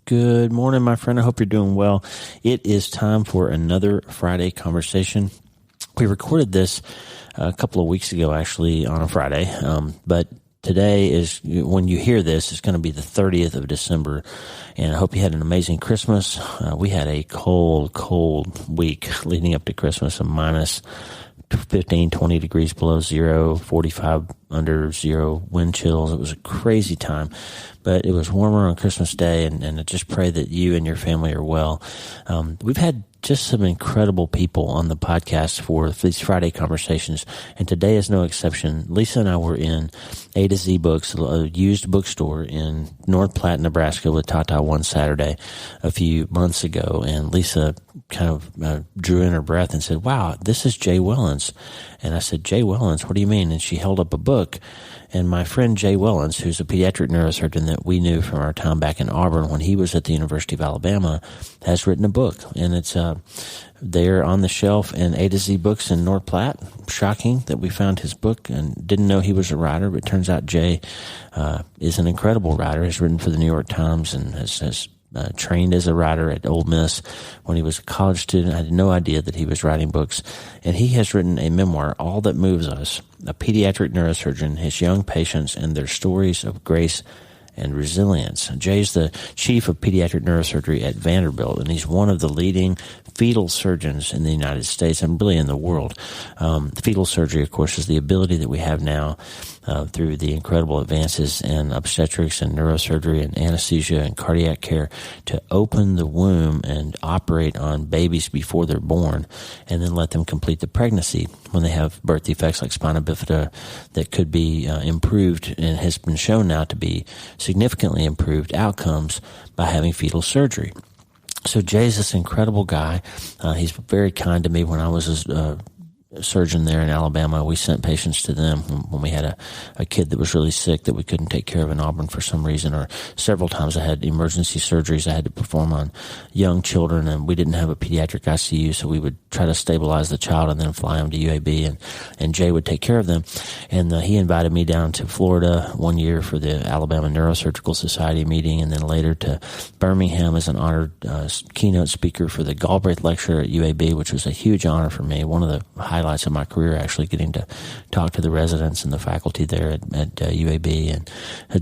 Good morning, my friend. I hope you're doing well. It is time for another Friday conversation. We recorded this a couple of weeks ago, actually, on a Friday, but today is, when you hear this, it's going to be the 30th of December, and I hope you had an amazing Christmas. We had a cold week leading up to Christmas, a minus 15, 20 degrees below zero, 45 under zero, wind chills. It was a crazy time, but it was warmer on Christmas Day, and I just pray that you and your family are well. We've had just some incredible people on the podcast for these Friday conversations, and today is no exception. Lisa and I were in A to Z Books, a used bookstore in North Platte, Nebraska with Tata one Saturday a few months ago, and Lisa kind of drew in her breath and said, "Wow, this is Jay Wellons." And I said, "Jay Wellons, what do you mean?" And she held up a book, and my friend Jay Wellons, who's a pediatric neurosurgeon that we knew from our time back in Auburn when he was at the University of Alabama, has written a book, and it's there on the shelf in A to Z Books in North Platte. Shocking that we found his book and didn't know he was a writer, but it turns out Jay is an incredible writer. He's written for the New York Times and has trained as a writer at Ole Miss when he was a college student. I had no idea that he was writing books. And he has written a memoir, All That Moves Us, a pediatric neurosurgeon, his young patients, and their stories of grace and resilience. Jay's the chief of pediatric neurosurgery at Vanderbilt, and he's one of the leading fetal surgeons in the United States and really in the world. Fetal surgery, of course, is the ability that we have now through the incredible advances in obstetrics and neurosurgery and anesthesia and cardiac care to open the womb and operate on babies before they're born and then let them complete the pregnancy when they have birth defects like spina bifida that could be improved and has been shown now to be significantly improved outcomes by having fetal surgery. So Jay's this incredible guy. He's very kind to me. When I was a surgeon there in Alabama, we sent patients to them when we had a kid that was really sick that we couldn't take care of in Auburn for some reason, or several times I had emergency surgeries I had to perform on young children, and we didn't have a pediatric ICU, so we would try to stabilize the child and then fly them to UAB, and Jay would take care of them. And he invited me down to Florida one year for the Alabama Neurosurgical Society meeting, and then later to Birmingham as an honored keynote speaker for the Galbraith Lecture at UAB, which was a huge honor for me. One of the highlights of my career, actually, getting to talk to the residents and the faculty there at UAB. And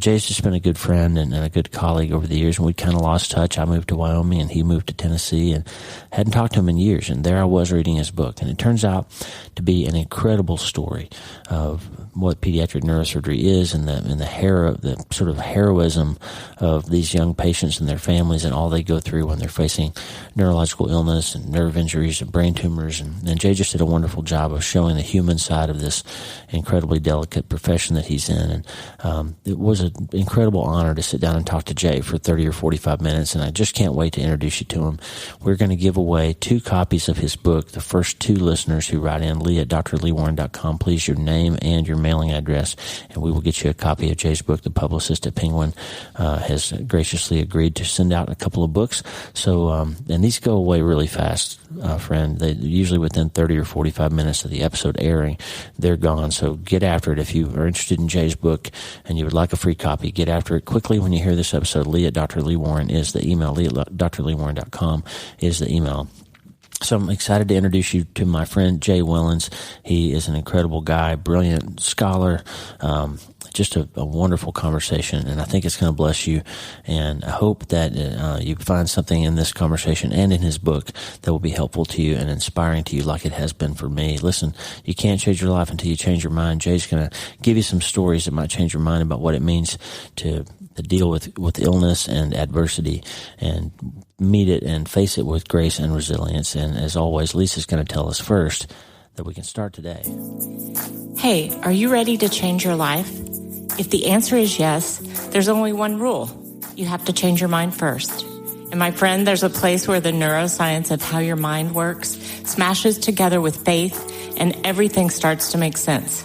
Jay's just been a good friend and a good colleague over the years, and we kind of lost touch. I moved to Wyoming and he moved to Tennessee and hadn't talked to him in years, and there I was reading his book, and it turns out to be an incredible story of what pediatric neurosurgery is and the sort of heroism of these young patients and their families and all they go through when they're facing neurological illness and nerve injuries and brain tumors. And Jay just did a wonderful job of showing the human side of this incredibly delicate profession that he's in. And it was an incredible honor to sit down and talk to Jay for 30 or 45 minutes, and I just can't wait to introduce you to him. We're going to give away 2 copies of his book. The first 2 listeners who write in, Lee at drleewarren.com, please, your name and your mailing address, and we will get you a copy of Jay's book. The publicist at Penguin has graciously agreed to send out a couple of books. So, and these go away really fast, friend. They usually within 30 or 45 minutes of the episode airing, they're gone. So get after it. If you are interested in Jay's book and you would like a free copy, get after it quickly when you hear this episode. Lee at Dr. Lee Warren is the email. Lee at drleewarren.com is the email. So I'm excited to introduce you to my friend Jay Wellons. He is an incredible guy, brilliant scholar, just a wonderful conversation, and I think it's going to bless you. And I hope that you find something in this conversation and in his book that will be helpful to you and inspiring to you like it has been for me. Listen, you can't change your life until you change your mind. Jay's going to give you some stories that might change your mind about what it means to deal with illness and adversity and meet it and face it with grace and resilience. And as always, Lisa's going to tell us first that we can start today. Hey, are you ready to change your life? If the answer is yes, there's only one rule. You have to change your mind first. And my friend, there's a place where the neuroscience of how your mind works smashes together with faith and everything starts to make sense.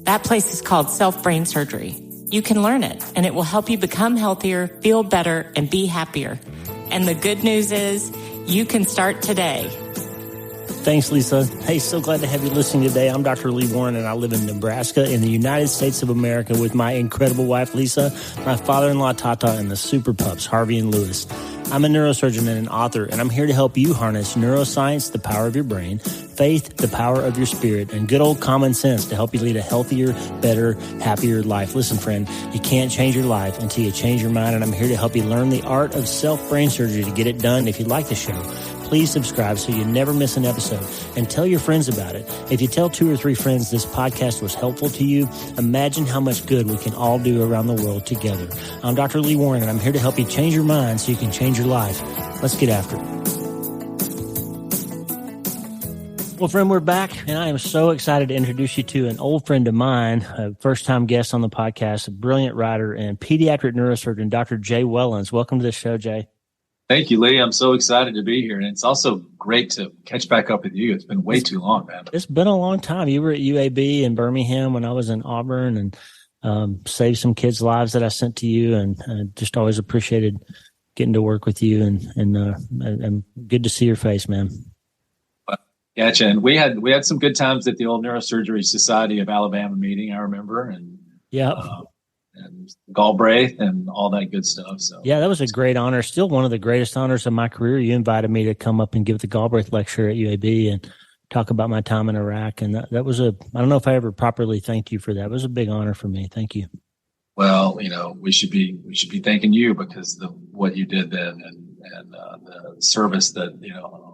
That place is called self-brain surgery. You can learn it, and it will help you become healthier, feel better, and be happier. And the good news is you can start today. Thanks, Lisa. Hey, so glad to have you listening today. I'm Dr. Lee Warren, and I live in Nebraska in the United States of America with my incredible wife, Lisa, my father-in-law, Tata, and the super pups, Harvey and Lewis. I'm a neurosurgeon and an author, and I'm here to help you harness neuroscience, the power of your brain, faith, the power of your spirit, and good old common sense to help you lead a healthier, better, happier life. Listen, friend, you can't change your life until you change your mind, and I'm here to help you learn the art of self-brain surgery to get it done. If you like the show, please subscribe so you never miss an episode, and tell your friends about it. If you tell 2 or 3 friends this podcast was helpful to you, imagine how much good we can all do around the world together. I'm Dr. Lee Warren, and I'm here to help you change your mind so you can change your life. Let's get after it. Well, friend, we're back, and I am so excited to introduce you to an old friend of mine, a first-time guest on the podcast, a brilliant writer and pediatric neurosurgeon, Dr. Jay Wellons. Welcome to the show, Jay. Thank you, Lee. I'm so excited to be here. And it's also great to catch back up with you. It's been way too long, man. It's been a long time. You were at UAB in Birmingham when I was in Auburn, and saved some kids' lives that I sent to you, and just always appreciated getting to work with you, and good to see your face, man. Gotcha. And we had some good times at the old Neurosurgery Society of Alabama meeting, I remember. And and Galbraith and all that good stuff. So yeah, that was a great honor. Still one of the greatest honors of my career. You invited me to come up and give the Galbraith lecture at UAB and talk about my time in Iraq. And that was I don't know if I ever properly thanked you for that. It was a big honor for me. Thank you. Well, we should be thanking you because what you did then and the service that,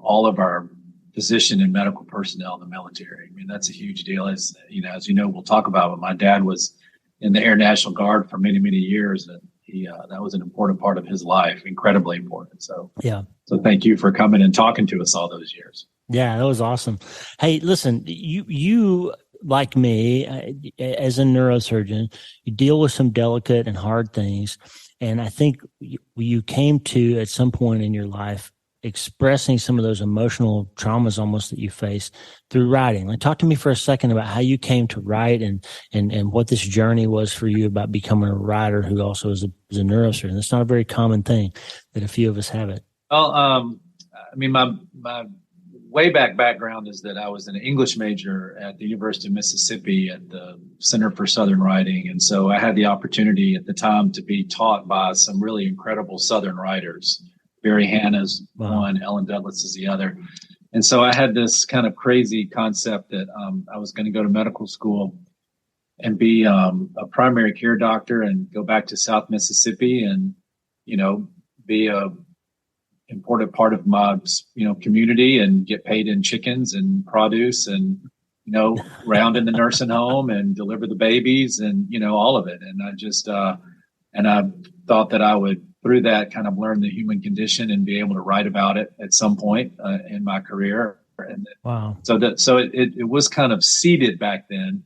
all of our physician and medical personnel in the military. I mean, that's a huge deal. As you know, we'll talk about it. My dad was in the Air National Guard for many, many years. And that was an important part of his life, incredibly important. So, So thank you for coming and talking to us all those years. Yeah, that was awesome. Hey, listen, you like me, as a neurosurgeon, you deal with some delicate and hard things. And I think you came to, at some point in your life, expressing some of those emotional traumas almost that you face through writing. Like, talk to me for a second about how you came to write and what this journey was for you about becoming a writer who also is a neurosurgeon. It's not a very common thing that a few of us have it. Well, my way back background is that I was an English major at the University of Mississippi at the Center for Southern Writing. And so I had the opportunity at the time to be taught by some really incredible Southern writers. Barry Hanna's one, Ellen Douglas is the other. And so I had this kind of crazy concept that I was going to go to medical school and be a primary care doctor and go back to South Mississippi and, be a important part of my, community and get paid in chickens and produce and, round in the nursing home and deliver the babies and, all of it. And I just, and I thought that I would, through that, kind of learn the human condition and be able to write about it at some point in my career. And wow. So it was kind of seeded back then.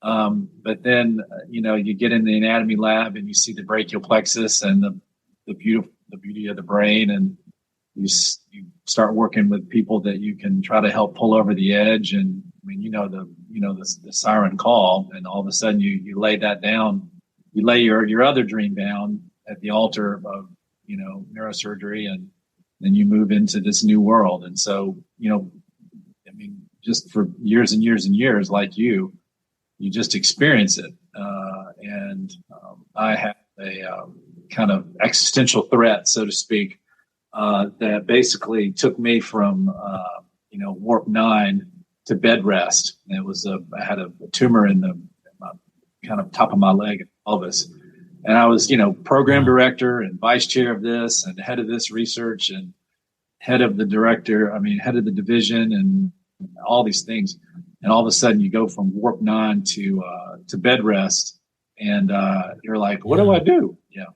But then, you get in the anatomy lab and you see the brachial plexus and the beauty of the brain, and you start working with people that you can try to help pull over the edge. And I mean, the siren call, and all of a sudden you lay that down, you lay your other dream down at the altar of, neurosurgery, and then you move into this new world. And so, just for years and years and years, like you just experience it. I had a kind of existential threat, so to speak, that basically took me from, warp 9 to bed rest. And it was I had a tumor in my kind of top of my leg, pelvis. And I was, program director and vice chair of this and head of this research and head of the division and all these things. And all of a sudden you go from warp 9 to bed rest, and you're like, what do I do? Yeah.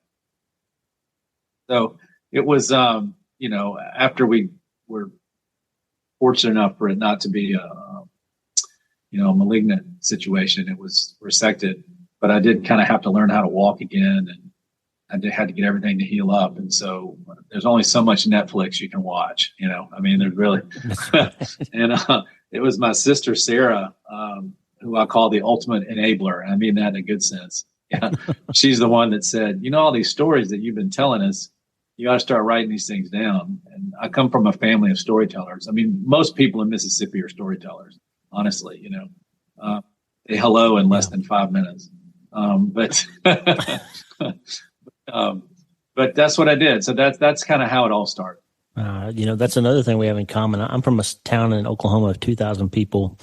So it was, after we were fortunate enough for it not to be a malignant situation, it was resected. But I did kind of have to learn how to walk again, and I had to get everything to heal up. And so there's only so much Netflix you can watch, there's really, and it was my sister, Sarah, who I call the ultimate enabler. I mean that in a good sense. Yeah. She's the one that said, all these stories that you've been telling us, you got to start writing these things down. And I come from a family of storytellers. I mean, most people in Mississippi are storytellers, honestly, say hello in less than 5 minutes. but that's what I did. So that's kind of how it all started. That's another thing we have in common. I'm from a town in Oklahoma of 2,000 people,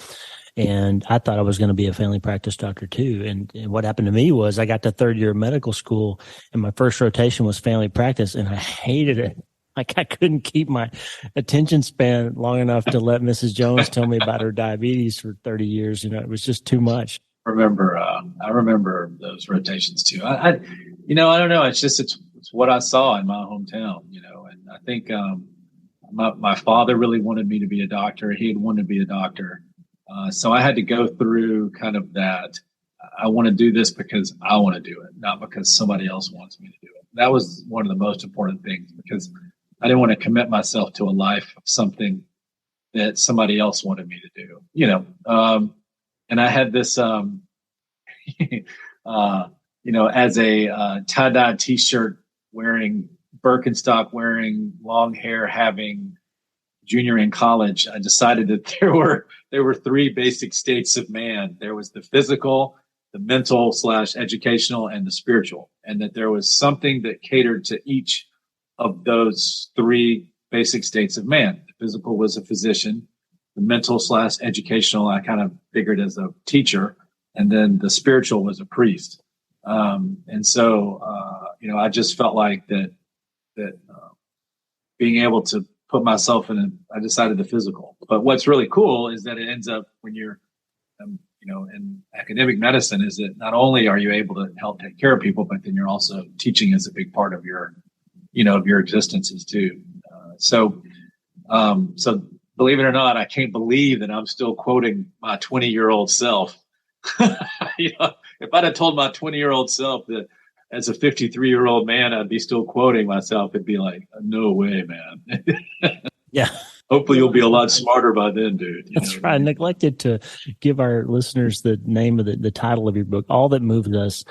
and I thought I was going to be a family practice doctor too. And what happened to me was I got to third year of medical school, and my first rotation was family practice, and I hated it. Like I couldn't keep my attention span long enough to let Mrs. Jones tell me about her diabetes for 30 years. It was just too much. I remember those rotations too. I don't know. It's what I saw in my hometown, and I think, my father really wanted me to be a doctor. He had wanted to be a doctor. So I had to go through kind of that. I want to do this because I want to do it, not because somebody else wants me to do it. That was one of the most important things, because I didn't want to commit myself to a life of something that somebody else wanted me to do, and I had this, as a tie-dye t-shirt wearing, Birkenstock wearing, long hair having junior in college, I decided that there were three basic states of man. There was the physical, the mental / educational, and the spiritual, and that there was something that catered to each of those three basic states of man. The physical was a physician, the mental / educational I kind of figured as a teacher, and then the spiritual was a priest. And so, I just felt like that being able to put myself I decided the physical. But what's really cool is that it ends up when you're, in academic medicine, is that not only are you able to help take care of people, but then you're also teaching is a big part of your, of your existences too. So believe it or not, I can't believe that I'm still quoting my 20-year-old self. If I'd have told my 20-year-old self that as a 53-year-old man, I'd be still quoting myself, it'd be like, no way, man. Yeah. Hopefully you'll be a lot smarter by then, dude. That's right. I neglected to give our listeners the name of the title of your book, All That Moved Us,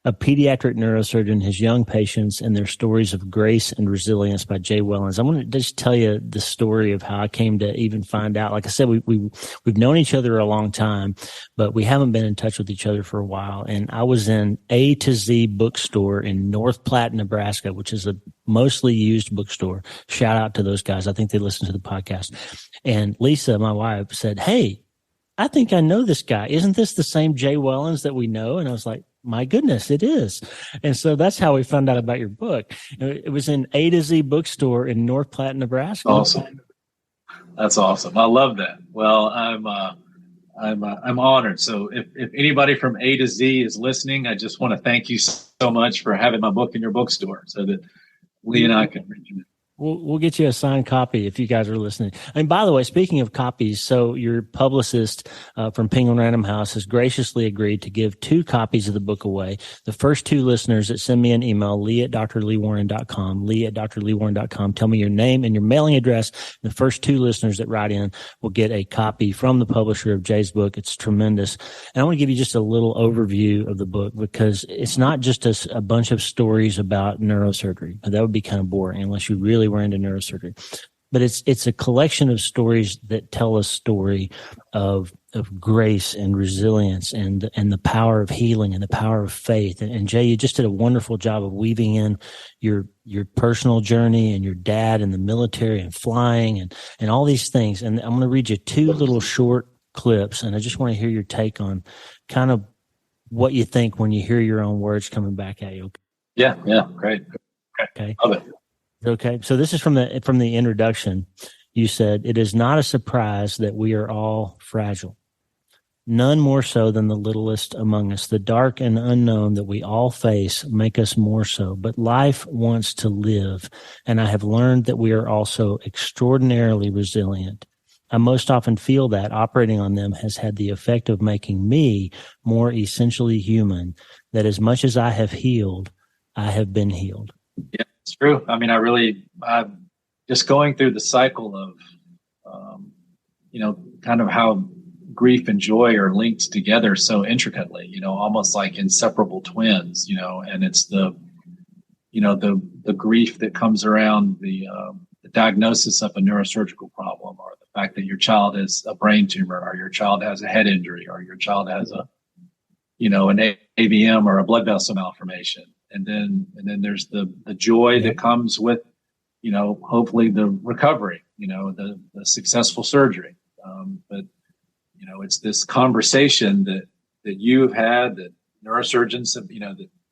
a pediatric neurosurgeon, his young patients, and their stories of grace and resilience by Jay Wellons. I want to just tell you the story of how I came to even find out. Like I said, we've known each other a long time, but we haven't been in touch with each other for a while. And I was in A to Z bookstore in North Platte, Nebraska, which is a mostly used bookstore. Shout out to those guys. I think they listen to the podcast. And Lisa, my wife, said, "Hey, I think I know this guy. Isn't this the same Jay Wellons that we know?" And I was like, my goodness, it is. And so that's how we found out about your book. It was in A to Z bookstore in North Platte, Nebraska. Awesome. That's awesome. I love that. Well, I'm honored. So if anybody from A to Z is listening, I just want to thank you so much for having my book in your bookstore so that Lee and I can read it. We'll get you a signed copy if you guys are listening. And by the way, speaking of copies, so your publicist from Penguin Random House has graciously agreed to give 2 copies of the book away. The first 2 listeners that send me an email, lee@drleewarren.com, lee@drleewarren.com, tell me your name and your mailing address. The first 2 listeners that write in will get a copy from the publisher of Jay's book. It's tremendous. And I want to give you just a little overview of the book, because it's not just a bunch of stories about neurosurgery. That would be kind of boring unless you really were into neurosurgery. But it's a collection of stories that tell a story of grace and resilience and the power of healing and the power of faith. And Jay, you just did a wonderful job of weaving in your personal journey and your dad and the military and flying and all these things. And I'm going to read you 2 little short clips, and I just want to hear your take on kind of what you think when you hear your own words coming back at you. Yeah, great. Okay. Love it. Okay. So this is from the introduction. You said, "It is not a surprise that we are all fragile. None more so than the littlest among us. The dark and unknown that we all face make us more so. But life wants to live, and I have learned that we are also extraordinarily resilient. I most often feel that operating on them has had the effect of making me more essentially human, that as much as I have healed, I have been healed." Yeah, it's true. I mean, I'm just going through the cycle of, kind of how grief and joy are linked together so intricately, almost like inseparable twins, and it's the grief that comes around the diagnosis of a neurosurgical problem, or the fact that your child has a brain tumor, or your child has a head injury, or your child has an AVM or a blood vessel malformation. And then there's the joy that comes with, hopefully the recovery, the successful surgery. But, it's this conversation that you've had, that neurosurgeons have,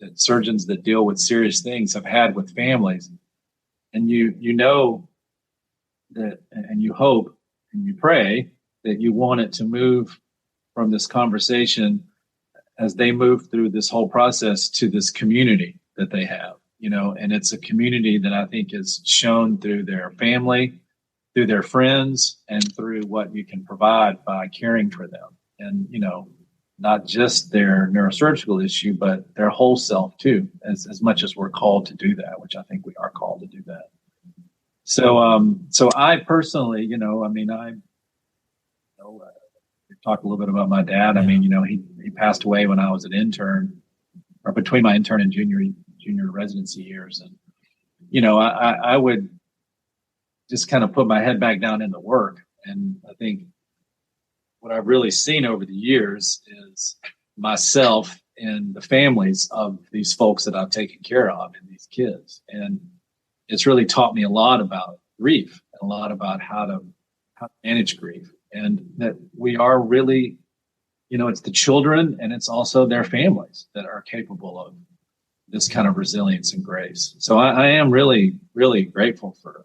that surgeons that deal with serious things have had with families. And you know that, and you hope and you pray that you want it to move from this conversation as they move through this whole process to this community that they have, and it's a community that I think is shown through their family, through their friends, and through what you can provide by caring for them. And, not just their neurosurgical issue, but their whole self too, as much as we're called to do that, which I think we are called to do that. So I personally, talk a little bit about my dad. I mean, he passed away when I was an intern, or between my intern and junior residency years. And, I would just kind of put my head back down in the work. And I think what I've really seen over the years is myself and the families of these folks that I've taken care of and these kids. And it's really taught me a lot about grief and a lot about how to manage grief. And that we are really, it's the children and it's also their families that are capable of this kind of resilience and grace. So I am really, really grateful for,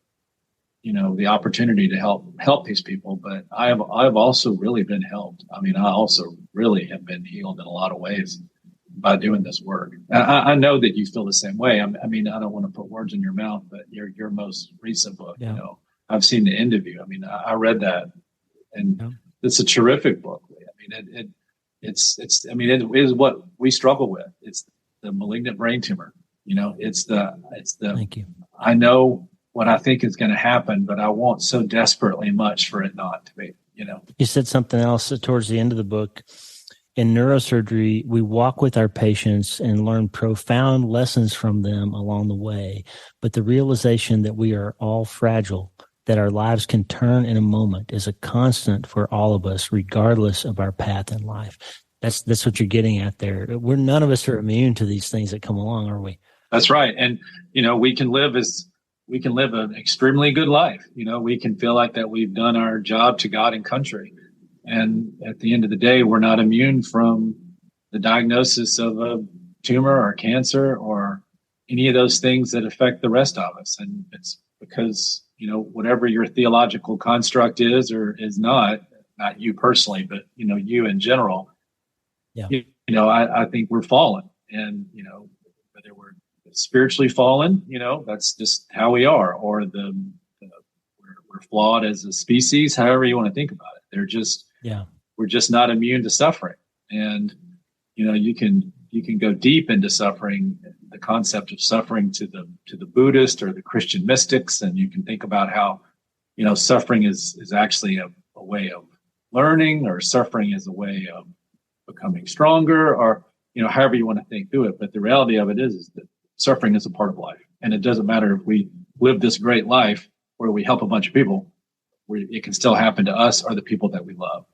the opportunity to help these people. But I've also really been helped. I mean, I also really have been healed in a lot of ways by doing this work. I know that you feel the same way. I mean, I don't want to put words in your mouth, but your most recent book, I've seen the end of you. I mean, I read that. And it's a terrific book. I mean, it is what we struggle with. It's the malignant brain tumor. It's the. Thank you. I know what I think is going to happen, but I want so desperately much for it not to be. You said something else towards the end of the book. In neurosurgery, we walk with our patients and learn profound lessons from them along the way. But the realization that we are all fragile, that our lives can turn in a moment, is a constant for all of us, regardless of our path in life. That's what you're getting at there. None of us are immune to these things that come along, are we? That's right. And, we can live an extremely good life. We can feel like that we've done our job to God and country. And at the end of the day, we're not immune from the diagnosis of a tumor or cancer or any of those things that affect the rest of us. And it's because, whatever your theological construct is or is not you personally, but, you in general, I think we're fallen. And, whether we're spiritually fallen, that's just how we are, or we're flawed as a species, however you want to think about it. We're just not immune to suffering. And, you can go deep into suffering, the concept of suffering to the Buddhist or the Christian mystics. And you can think about how, suffering is actually a way of learning, or suffering is a way of becoming stronger, or, however you want to think through it. But the reality of it is that suffering is a part of life. And it doesn't matter if we live this great life where we help a bunch of people, it can still happen to us or the people that we love.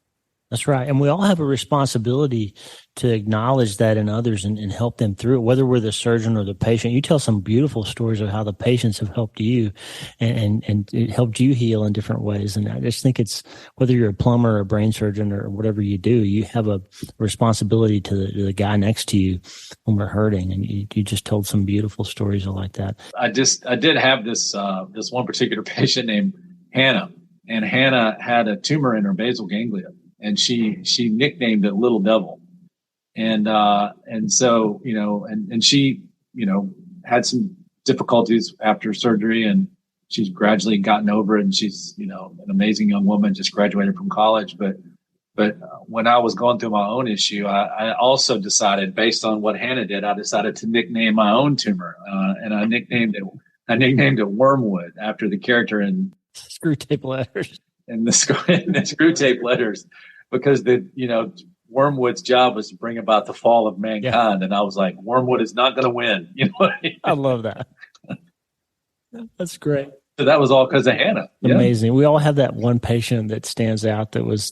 That's right. And we all have a responsibility to acknowledge that in others and help them through it, whether we're the surgeon or the patient. You tell some beautiful stories of how the patients have helped you and it helped you heal in different ways. And I just think it's, whether you're a plumber or a brain surgeon or whatever you do, you have a responsibility to the guy next to you when we're hurting. And you just told some beautiful stories like that. I did have this one particular patient named Hannah, and Hannah had a tumor in her basal ganglia. And she nicknamed it Little Devil. And so, and she, had some difficulties after surgery, and she's gradually gotten over it. And she's, an amazing young woman, just graduated from college. But when I was going through my own issue, I also decided, based on what Hannah did, I decided to nickname my own tumor. And I nicknamed it Wormwood, after the character in Screw Tape Letters. In the Screw Tape Letters. Because Wormwood's job was to bring about the fall of mankind. And I was like, Wormwood is not going to win. I love that. That's great. that was all because of Hannah. Yeah. Amazing. We all have that one patient that stands out that was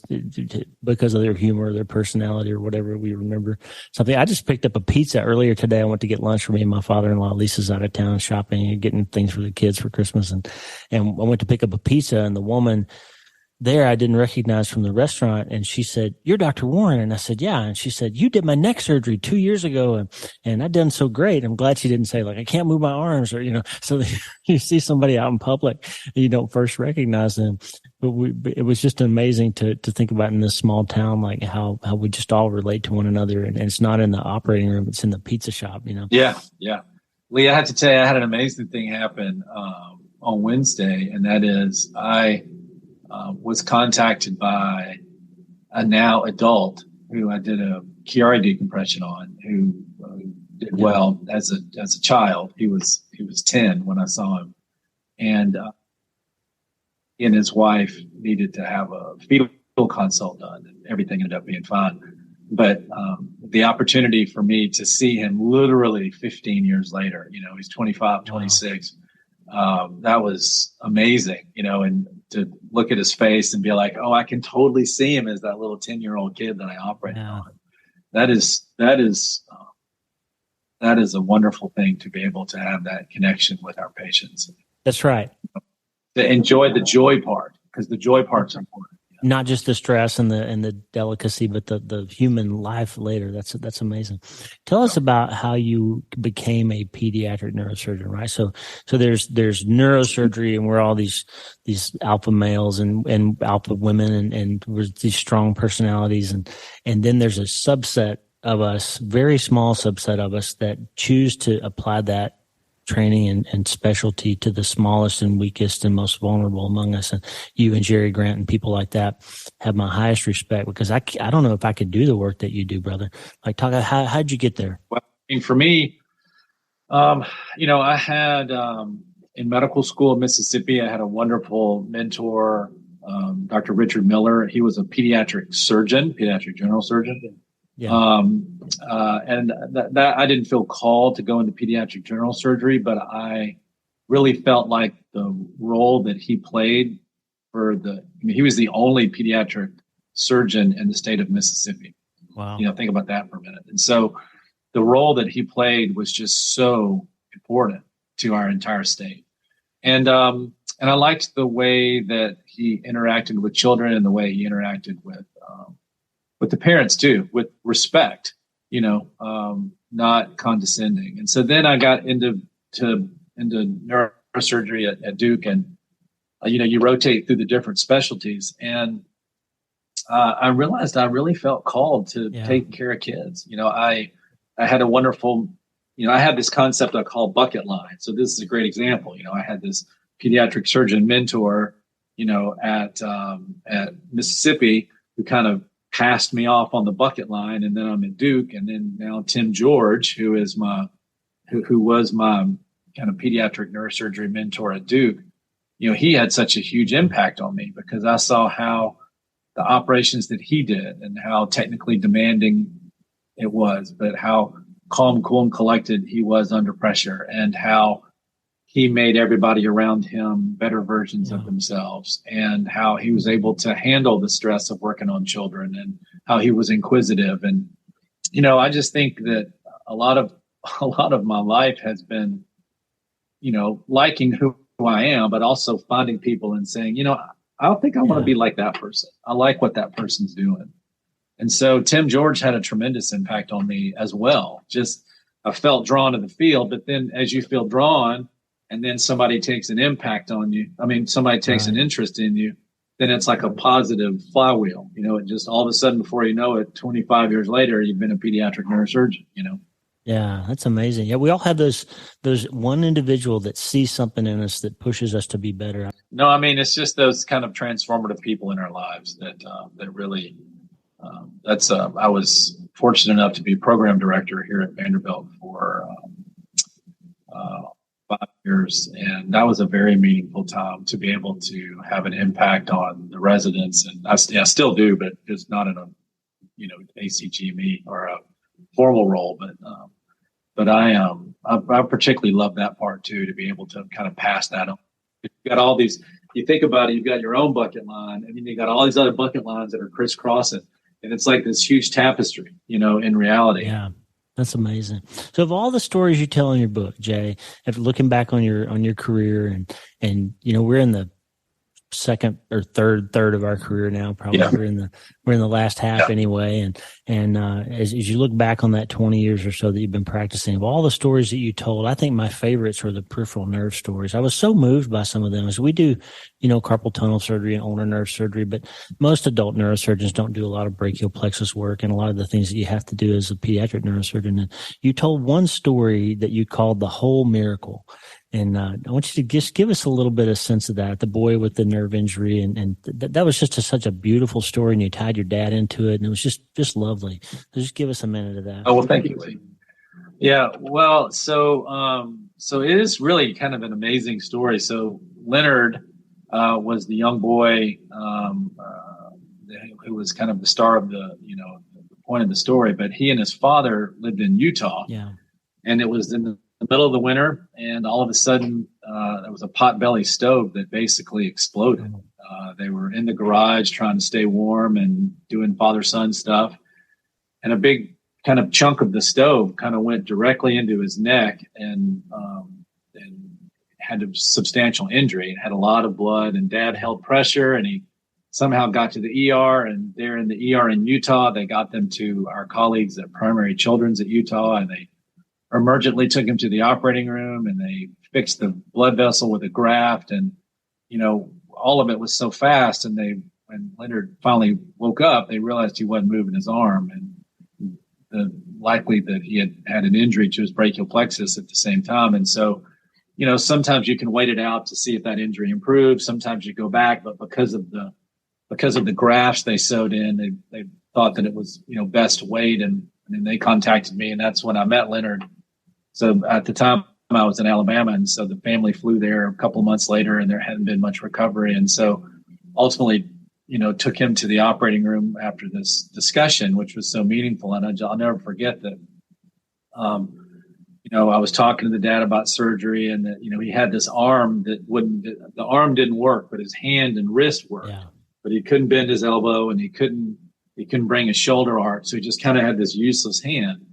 because of their humor, their personality, or whatever. We remember something. I just picked up a pizza earlier today. I went to get lunch for me and my father-in-law. Lisa's out of town shopping and getting things for the kids for Christmas. And I went to pick up a pizza, and the woman there I didn't recognize from the restaurant. And she said, "You're Dr. Warren." And I said, "Yeah." And she said, "You did my neck surgery 2 years ago. And I done so great." I'm glad she didn't say like, "I can't move my arms," or, so you see somebody out in public and you don't first recognize them. But it was just amazing to think about in this small town, like how we just all relate to one another. And it's not in the operating room, it's in the pizza shop, Yeah. Yeah. Lee, I have to tell you, I had an amazing thing happen, on Wednesday. And that is I, was contacted by a now adult who I did a Chiari decompression on, who did well as a child. He was 10 when I saw him, and he and his wife needed to have a fetal consult done, and everything ended up being fine. But the opportunity for me to see him literally 15 years later, he's 25, 26. That was amazing, and to look at his face and be like, oh, I can totally see him as that little 10-year-old kid that I operated on. That is a wonderful thing to be able to have that connection with our patients. That's right. To enjoy the joy part, because the joy part's important. Not just the stress and the delicacy, but the human life later. That's amazing. Tell us about how you became a pediatric neurosurgeon, right? So there's neurosurgery, and we're all these alpha males and alpha women and we're these strong personalities, and then there's a subset of us, very small subset of us, that choose to apply that training and specialty to the smallest and weakest and most vulnerable among us. And you and Jerry Grant and people like that have my highest respect, because I don't know if I could do the work that you do, brother. Like, talk about how'd you get there? Well, I mean, for me, I had, in medical school in Mississippi, I had a wonderful mentor, Dr. Richard Miller. He was a pediatric general surgeon. Yeah. And that I didn't feel called to go into pediatric general surgery, but I really felt like the role that he played he was the only pediatric surgeon in the state of Mississippi. Wow. Think about that for a minute. And so the role that he played was just so important to our entire state. And I liked the way that he interacted with children and the way he interacted with the parents too, with respect, not condescending. And so then I got into neurosurgery at Duke, and you rotate through the different specialties, and I realized I really felt called to take care of kids. I had a wonderful, I had this concept I call bucket line. So this is a great example. I had this pediatric surgeon mentor, at Mississippi, who kind of passed me off on the bucket line, and then I'm at Duke, and then now Tim George, who was my kind of pediatric neurosurgery mentor at Duke. He had such a huge impact on me because I saw how the operations that he did and how technically demanding it was, but how calm, cool, and collected he was under pressure, and how he made everybody around him better versions of themselves, and how he was able to handle the stress of working on children, and how he was inquisitive. And, I just think that a lot of my life has been, liking who I am, but also finding people and saying, I don't think I want to be like that person. I like what that person's doing. And so Tim George had a tremendous impact on me as well. Just, I felt drawn to the field, but then as you feel drawn, and then somebody takes an impact on you, somebody takes an interest in you, then it's like a positive flywheel. It just all of a sudden, before you know it, 25 years later, you've been a pediatric neurosurgeon, Yeah, that's amazing. Yeah, we all have those one individual that sees something in us that pushes us to be better. No, it's just those kind of transformative people in our lives that really, I was fortunate enough to be program director here at Vanderbilt for 5 years, and that was a very meaningful time to be able to have an impact on the residents. And I still do, but just not in a ACGME or a formal role. But I particularly love that part too, to be able to kind of pass that on You've got all these, you think about it, you've got your own bucket line, and then you got all these other bucket lines that are crisscrossing. And it's like this huge tapestry, in reality. Yeah. That's amazing. So of all the stories you tell in your book, Jay, after looking back on your career and we're in the second or third of our career now, probably. Yeah. We're in the last half. Yeah. Anyway. And as you look back on that 20 years or so that you've been practicing, of all the stories that you told, I think my favorites were the peripheral nerve stories. I was so moved by some of them, as we do, carpal tunnel surgery and ulnar nerve surgery, but most adult neurosurgeons don't do a lot of brachial plexus work and a lot of the things that you have to do as a pediatric neurosurgeon. And you told one story that you called the whole miracle. And I want you to just give us a little bit of sense of that, the boy with the nerve injury. And that was just such a beautiful story, and you tied your dad into it, and it was just lovely. So just give us a minute of that. Oh, well, thank you, Lee. Yeah, well, so it is really kind of an amazing story. So Leonard was the young boy who was kind of the star of the point of the story, but he and his father lived in Utah. Yeah. And it was in the middle of the winter, and all of a sudden there was a potbelly stove that basically exploded. They were in the garage trying to stay warm and doing father-son stuff, and a big kind of chunk of the stove kind of went directly into his neck and had a substantial injury. It had a lot of blood, and Dad held pressure, and he somehow got to the ER, and they're in the ER in Utah. They got them to our colleagues at Primary Children's at Utah, and they emergently took him to the operating room, and they fixed the blood vessel with a graft. And, all of it was so fast. And when Leonard finally woke up, they realized he wasn't moving his arm, and likely that he had an injury to his brachial plexus at the same time. And so, sometimes you can wait it out to see if that injury improves. Sometimes you go back, but because of the grafts they sewed in, they thought that it was, best to wait. And then they contacted me, and that's when I met Leonard. So at the time I was in Alabama, and so the family flew there a couple of months later, and there hadn't been much recovery. And so ultimately, took him to the operating room after this discussion, which was so meaningful. And I'll never forget that, I was talking to the dad about surgery, and that, he had this arm that the arm didn't work, but his hand and wrist worked. Yeah. But he couldn't bend his elbow, and he couldn't bring his shoulder arch. So he just kind of had this useless hand.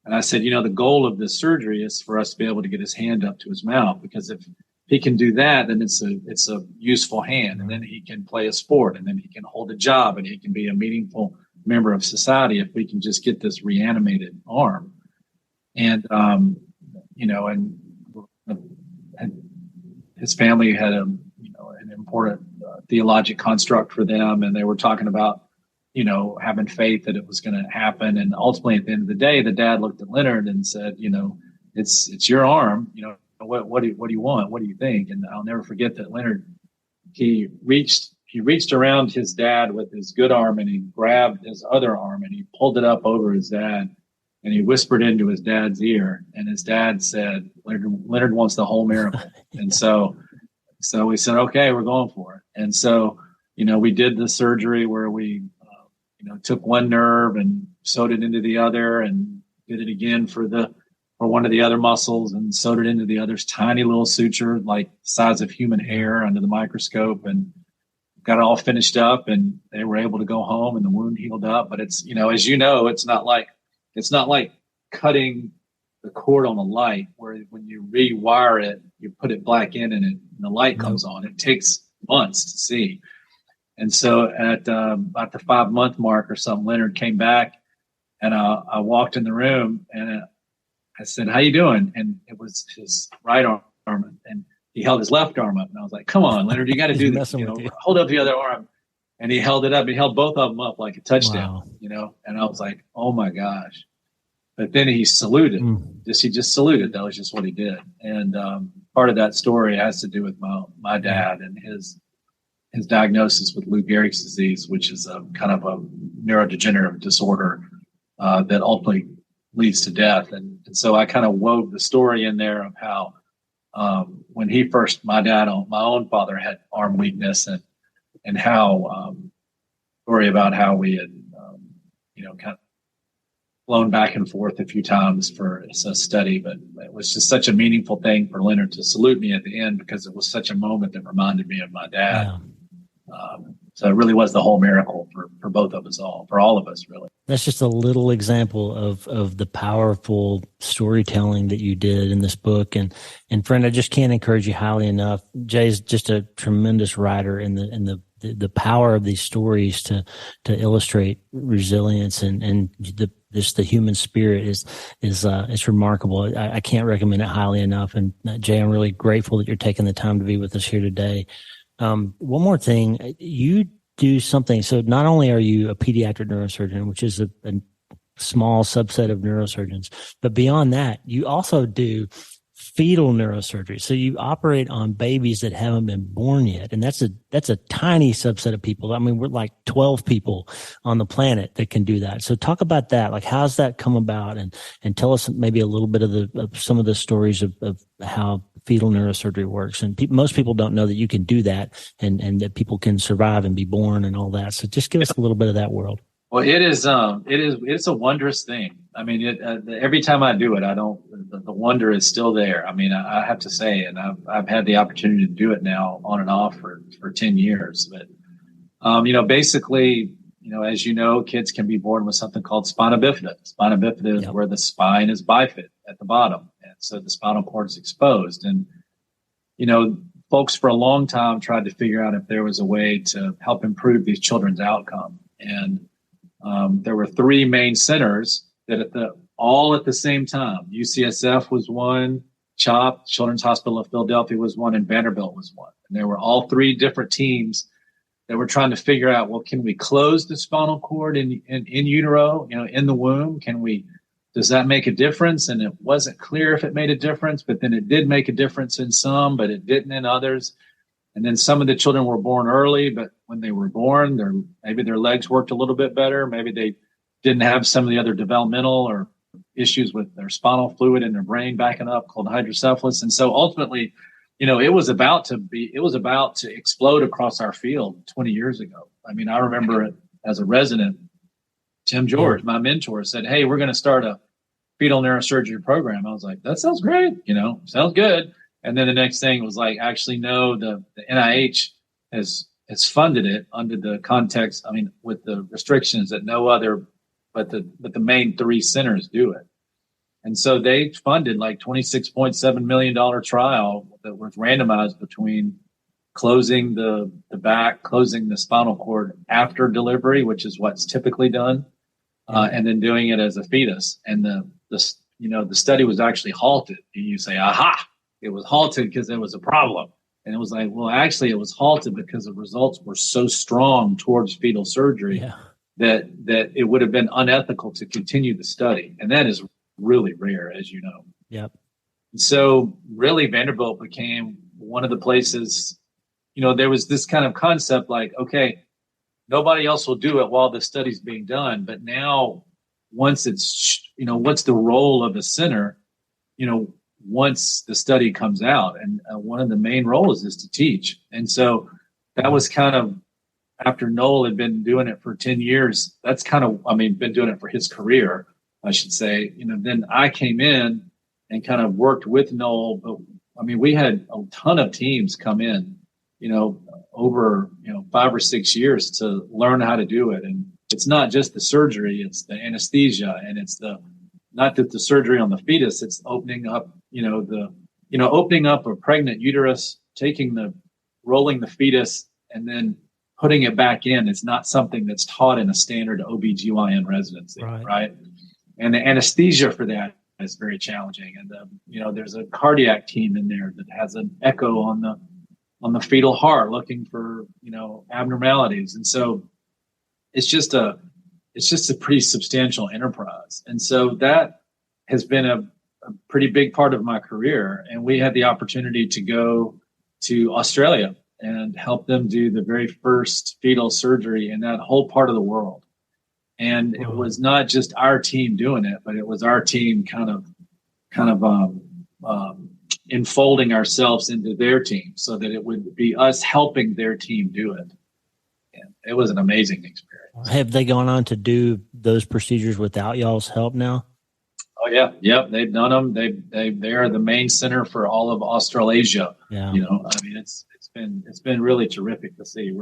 And I said, the goal of this surgery is for us to be able to get his hand up to his mouth, because if he can do that, then it's a useful hand, and then he can play a sport, and then he can hold a job, and he can be a meaningful member of society if we can just get this reanimated arm. And, and his family had an important theologic construct for them. And they were talking about, having faith that it was going to happen. And ultimately, at the end of the day, the dad looked at Leonard and said, it's your arm. What do you want? What do you think? And I'll never forget that Leonard, he reached around his dad with his good arm, and he grabbed his other arm and he pulled it up over his dad, and he whispered into his dad's ear. And his dad said, Leonard wants the whole miracle. And so we said, okay, we're going for it. And so, we did the surgery where we, took one nerve and sewed it into the other, and did it again for one of the other muscles, and sewed it into the other's tiny little suture, like the size of human hair, under the microscope, and got it all finished up, and they were able to go home, and the wound healed up. But it's, as it's not like cutting the cord on a light, where when you rewire it, you put it back in, and the light comes on. It takes months to see. And so at about the 5-month mark or something, Leonard came back, and I walked in the room, and I said, "How you doing?" And it was his right arm, and he held his left arm up, and I was like, "Come on, Leonard, you got to do this. Hold up the other arm." And he held it up. He held both of them up like a touchdown. Wow. And I was like, "Oh my gosh!" But then he saluted. He just saluted. That was just what he did. And part of that story has to do with my dad and his diagnosis with Lou Gehrig's disease, which is a kind of a neurodegenerative disorder that ultimately leads to death. And so I kind of wove the story in there of how when my own father had arm weakness, and how story about how we had kind of flown back and forth a few times for a study, but it was just such a meaningful thing for Leonard to salute me at the end because it was such a moment that reminded me of my dad. Yeah. So it really was the whole miracle for both of us for all of us, really. That's just a little example of the powerful storytelling that you did in this book. And friend, I just can't encourage you highly enough. Jay's just a tremendous writer in the power of these stories to illustrate resilience and the human spirit is remarkable. I can't recommend it highly enough. And Jay, I'm really grateful that you're taking the time to be with us here today. One more thing, you do something. So not only are you a pediatric neurosurgeon, which is a small subset of neurosurgeons, but beyond that, you also do fetal neurosurgery. So you operate on babies that haven't been born yet. And that's a tiny subset of people. I mean, we're like 12 people on the planet that can do that. So talk about that. Like, how's that come about? And tell us maybe a little bit of some of the stories of how fetal neurosurgery works. And most people don't know that you can do that and that people can survive and be born and all that. So just give us a little bit of that world. Well, it's a wondrous thing. I mean, every time I do it, the wonder is still there. I mean, I have to say, and I've had the opportunity to do it now on and off for 10 years. But, basically, as you know, kids can be born with something called spina bifida. Spina bifida is where the spine is bifid at the bottom. And so the spinal cord is exposed. And, folks for a long time tried to figure out if there was a way to help improve these children's outcome. And there were three main centers that all at the same time. UCSF was one, CHOP, Children's Hospital of Philadelphia was one, and Vanderbilt was one. And there were all three different teams that were trying to figure out, well, can we close the spinal cord in utero, in the womb? Does that make a difference? And it wasn't clear if it made a difference, but then it did make a difference in some, but it didn't in others. And then some of the children were born early, but when they were born, maybe their legs worked a little bit better. Maybe they didn't have some of the other developmental or issues with their spinal fluid in their brain backing up called hydrocephalus. And so ultimately, it was about to explode across our field 20 years ago. I mean, I remember it as a resident. Tim George, my mentor, said, "Hey, we're going to start a fetal neurosurgery program." I was like, "That sounds great. Sounds good." And then the next thing was like, actually, no, the NIH has funded it under the context, with the restrictions that no other, but the main three centers do it. And so they funded like $26.7 million trial that was randomized between closing the back, closing the spinal cord after delivery, which is what's typically done, and then doing it as a fetus. And the study was actually halted. And you say, aha. It was halted because there was a problem. And it was like, well, actually, it was halted because the results were so strong towards fetal surgery that it would have been unethical to continue the study. And that is really rare, as you know. Yep. So really, Vanderbilt became one of the places, there was this kind of concept like, okay, nobody else will do it while the study's being done. But now, once it's, what's the role of a center, once the study comes out, and one of the main roles is to teach. And so that was kind of, after Noel had been doing it for 10 years, that's kind of, been doing it for his career, I should say. Then I came in and kind of worked with Noel, but we had a ton of teams come in, over, 5 or 6 years to learn how to do it. And it's not just the surgery, it's the anesthesia, and it's not that the surgery on the fetus, it's opening up, opening up a pregnant uterus, rolling the fetus and then putting it back in. It's not something that's taught in a standard OBGYN residency, right? And the anesthesia for that is very challenging. And, there's a cardiac team in there that has an echo on the fetal heart looking for, abnormalities. And so it's just a pretty substantial enterprise. And so that has been a pretty big part of my career. And we had the opportunity to go to Australia and help them do the very first fetal surgery in that whole part of the world. And it was not just our team doing it, but it was our team kind of enfolding ourselves into their team so that it would be us helping their team do it. And it was an amazing experience. Have they gone on to do those procedures without y'all's help now? Oh yeah, yep. They've done them. They are the main center for all of Australasia. Yeah. I mean, it's been really terrific to see.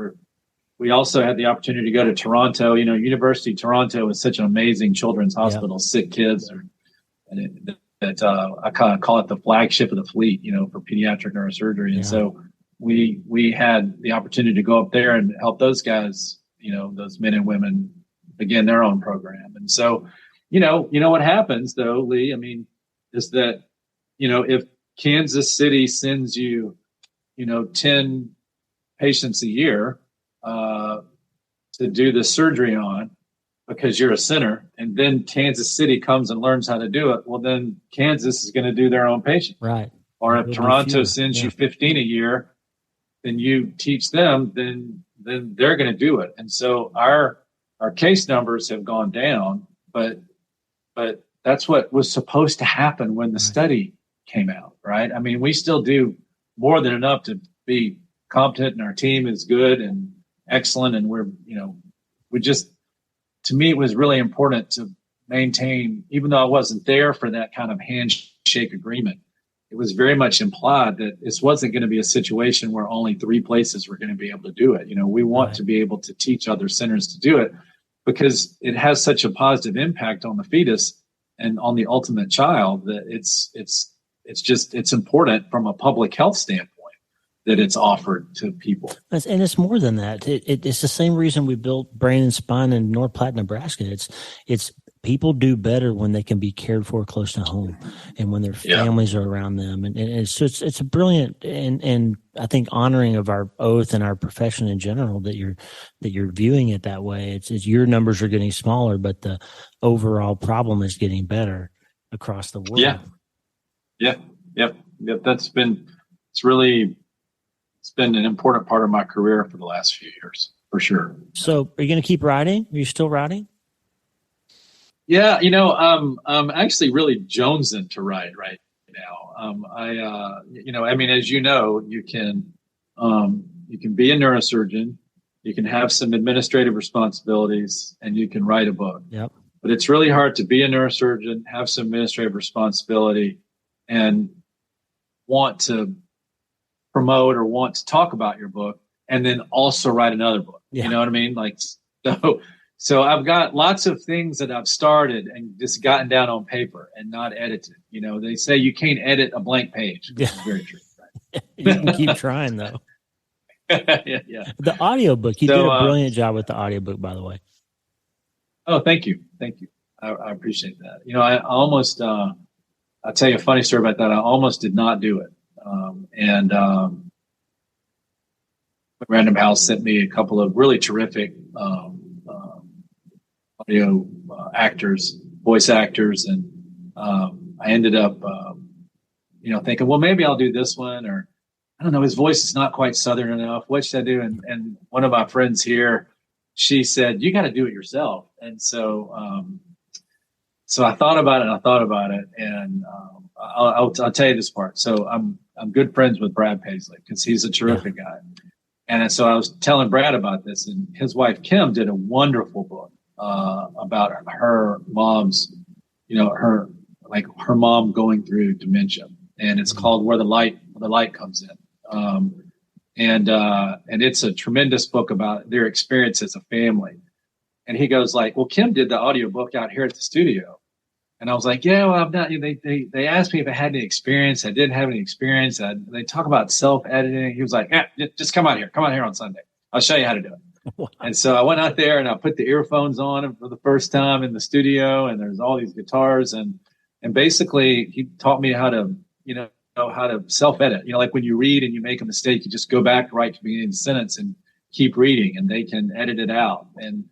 We also had the opportunity to go to Toronto. University of Toronto is such an amazing children's hospital. Sick kids, I kind of call it the flagship of the fleet. For pediatric neurosurgery. And so we had the opportunity to go up there and help those guys. Those men and women begin their own program. And so, what happens though, Lee, I mean, is that, if Kansas City sends you, 10 patients a year, to do the surgery on because you're a center, and then Kansas City comes and learns how to do it, well, then Kansas is going to do their own patients. Right. Or if Toronto sends you 15 a year, then you teach them, then they're going to do it. And so our case numbers have gone down, but that's what was supposed to happen when the study came out, right? I mean, we still do more than enough to be competent, and our team is good and excellent. And to me, it was really important to maintain, even though I wasn't there for that kind of handshake agreement, it was very much implied that this wasn't going to be a situation where only 3 places were going to be able to do it. We want to be able to teach other centers to do it because it has such a positive impact on the fetus and on the ultimate child that it's important from a public health standpoint that it's offered to people. And it's more than that. It's the same reason we built Brain and Spine in North Platte, Nebraska. It's people do better when they can be cared for close to home and when their families are around them. And it's a brilliant and I think honoring of our oath and our profession in general that you're viewing it that way. It's your numbers are getting smaller, but the overall problem is getting better across the world. Yeah. Yep. It's been an important part of my career for the last few years, for sure. So are you going to keep writing? Are you still writing? Yeah. I'm actually really jonesing to write right now. I mean, as you know, you can be a neurosurgeon, you can have some administrative responsibilities, and you can write a book. Yep. But it's really hard to be a neurosurgeon, have some administrative responsibility, and want to promote or want to talk about your book and then also write another book. You know what I mean? So I've got lots of things that I've started and just gotten down on paper and not edited. They say you can't edit a blank page, which is very true. Right? You can keep trying though. Yeah. The audiobook, you did a brilliant job with the audiobook, by the way. Oh, thank you. I appreciate that. I almost, I'll tell you a funny story about that. I almost did not do it. Random House sent me a couple of really terrific audio actors, voice actors, and I ended up, thinking, well, maybe I'll do this one, or I don't know, his voice is not quite Southern enough. What should I do? And one of my friends here, she said, you got to do it yourself. And so I thought about it, and I'll tell you this part. So I'm good friends with Brad Paisley because he's a terrific guy. And so I was telling Brad about this, and his wife, Kim, did a wonderful book about her mom's, her mom going through dementia. And it's called Where the Light Comes In. And it's a tremendous book about their experience as a family. And he goes well, Kim did the audio book out here at the studio. And I was like, yeah, well, I'm not, they asked me if I had any experience. I didn't have any experience. They talk about self-editing. He was like, just come out here on Sunday. I'll show you how to do it. Wow. And so I went out there and I put the earphones on for the first time in the studio, and there's all these guitars, and basically he taught me how to, how to self-edit. Like when you read and you make a mistake, you just go back right to the beginning of the sentence and keep reading, and they can edit it out. And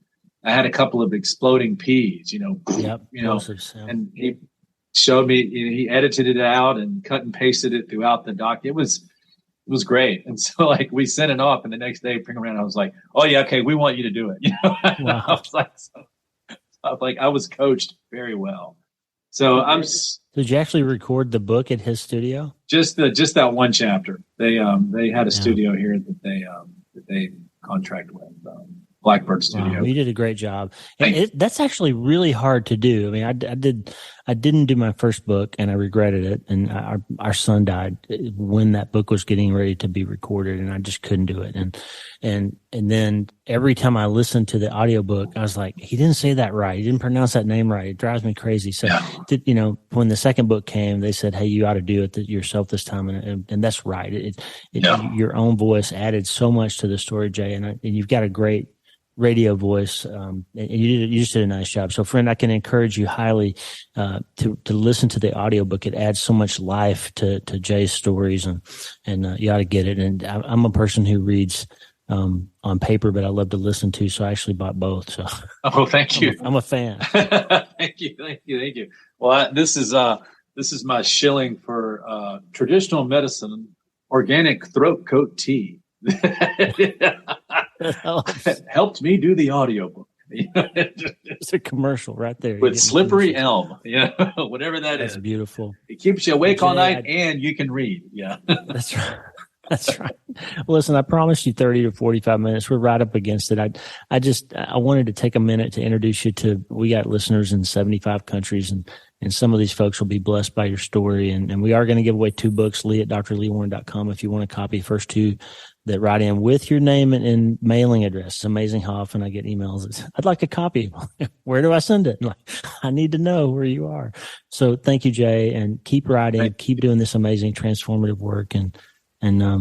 I had a couple of exploding P's, and he showed me, he edited it out and cut and pasted it throughout the doc. It was great. And so we sent it off, and the next day bring around, I was like, oh yeah, okay, we want you to do it. Wow. I was coached very well. So did you actually record the book at his studio? Just that one chapter. They had a studio here that they contract with. Blackbird Studio. Wow, you did a great job. And that's actually really hard to do. I mean, I didn't do my first book and I regretted it. And our son died when that book was getting ready to be recorded and I just couldn't do it. And then every time I listened to the audiobook, I was like, he didn't say that right. He didn't pronounce that name right. It drives me crazy. So, when the second book came, they said, hey, you ought to do it yourself this time. And that's right. Your own voice added so much to the story, Jay. And you've got a great radio voice, and you just did a nice job. So, friend, I can encourage you highly to listen to the audiobook. It adds so much life to Jay's stories, and you ought to get it. And I'm a person who reads on paper, but I love to listen to, so I actually bought both. So, thank you. I'm a fan. Thank you. Well, this is my shilling for traditional medicine, organic throat coat tea. Helped me do the audiobook. It's a commercial right there. With slippery elm, whatever That's is. beautiful. It keeps you awake all night and you can read. Yeah. That's right. That's right. Well, listen, I promised you 30 to 45 minutes. We're right up against it. I wanted to take a minute to introduce you to, we got listeners in 75 countries, and some of these folks will be blessed by your story. And we are going to give away 2 books, Lee at drleewarren.com. If you want a copy, first 2 that write in with your name and mailing address. It's amazing how often I get emails that say, I'd like a copy. Where do I send it? I need to know where you are. So thank you, Jay, and keep writing, keep doing this amazing transformative work. And I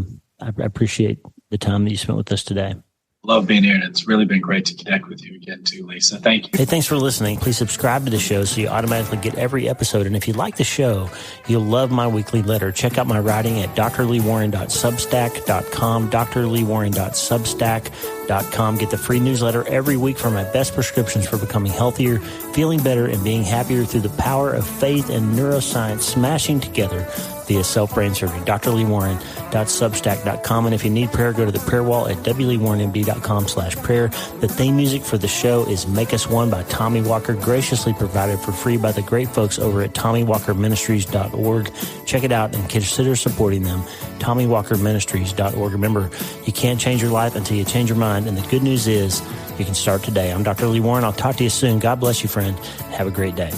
appreciate the time that you spent with us today. Love being here, and it's really been great to connect with you again too, Lisa. Thank you. Hey, thanks for listening. Please subscribe to the show so you automatically get every episode. And if you like the show, you'll love my weekly letter. Check out my writing at drleewarren.substack.com, drleewarren.substack.com. Get the free newsletter every week for my best prescriptions for becoming healthier, feeling better, and being happier through the power of faith and neuroscience smashing together via self-brain surgery. drleewarren.substack.com. And if you need prayer, go to the prayer wall at wleewarrenmd.com/prayer. The theme music for the show is Make Us One by Tommy Walker, graciously provided for free by the great folks over at TommyWalkerMinistries.org. Check it out and consider supporting them. TommyWalkerMinistries.org. Remember, you can't change your life until you change your mind. And the good news is you can start today. I'm Dr. Lee Warren. I'll talk to you soon. God bless you, friend. Have a great day.